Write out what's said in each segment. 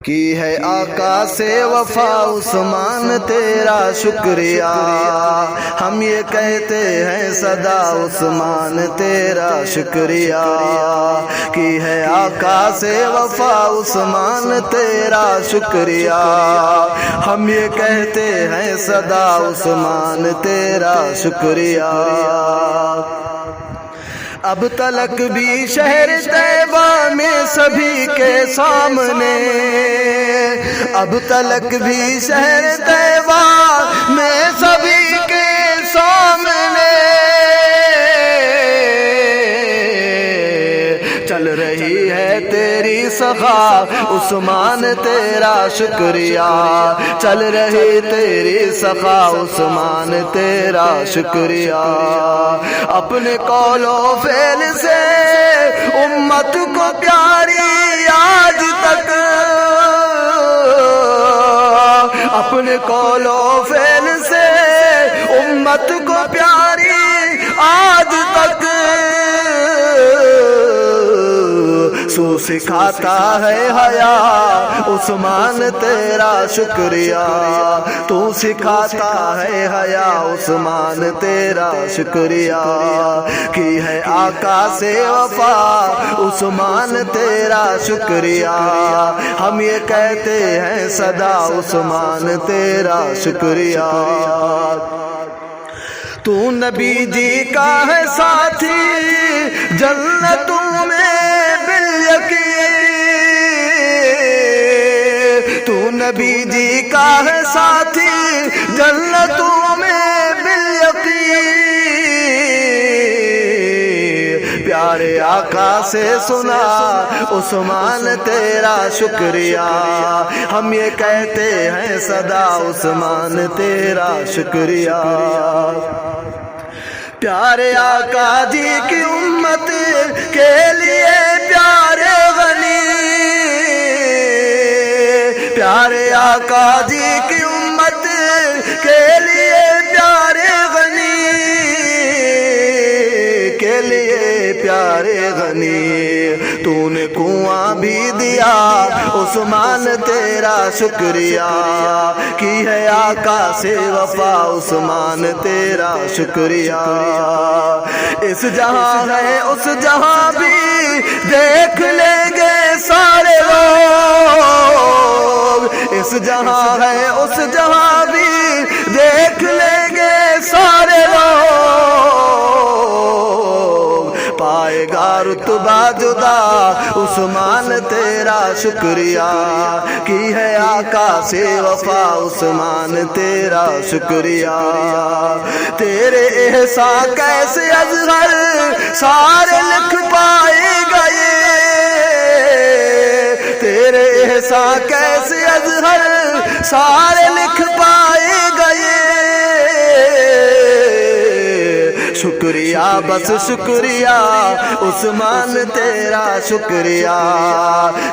کی ہے آقا سے وفا عثمان تیرا شکریہ، ہم یہ کہتے ہیں صدا عثمان تیرا شکریہ، کی ہے آقا سے وفا عثمان تیرا شکریہ، ہم یہ کہتے ہیں صدا عثمان تیرا شکریہ۔ اب تلک بھی شہر طیبہ میں سبھی کے سامنے، اب تلک بھی شہر طیبہ میں سبھی کے سامنے چل رہی ہے تیری سخا عثمان تیرا شکریہ، چل رہی تیری سخا عثمان تیرا شکریہ، اپنے قول و فعل سے امت کو پیاری آج تک، اپنے قول و فعل سے امت کو پیاری آج تک سو سکھاتا ہے حیا عثمان تیرا شکریہ، تو سکھاتا ہے حیا عثمان تیرا شکریہ، کی ہے آقا سے وفا عثمان تیرا شکریہ، ہم یہ کہتے ہیں صدا عثمان تیرا شکریہ۔ تو نبی جی کا ہے ساتھی جنتوں میں بالیقین، تو نبی جی کا ہے ساتھی جنتوں میں بالیقین، پیارے آقا سے سنا عثمان تیرا شکریہ، ہم یہ کہتے ہیں صدا عثمان تیرا شکریہ۔ پیارے آقا جی کی امت کے لیے پیارے غنی، پیارے آقا جی کی امت کے لیے پیارے غنی، کے لیے پیارے غنی، تو نے کنواں بھی دیا عثمان تیرا شکریہ، کی ہے آقا سے وفا عثمان تیرا شکریہ، اس جہاں ہے اس جہاں بھی دیکھ لیں گے سارے لوگ، اس جہاں ہے اس جہاں بھی دیکھ لیں گے سارے لوگ، پائے گا رتبہ جدا عثمان تیرا شکریہ، کی ہے آقا سے وفا عثمان تیرا شکریہ، تیرے احسان کیسے اظہر سارے لکھ پائے گئے، تیرے احسان کیسے اظہر سارے لکھ پائے گئے، شکریہ بس شکریہ عثمان تیرا شکریہ،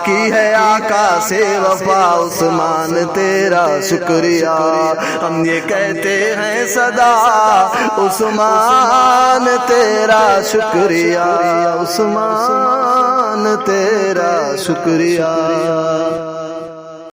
کی ہے آقا سے وفا عثمان تیرا شکریہ، ہم یہ کہتے ہیں صدا عثمان تیرا شکریہ، عثمان تیرا شکریہ۔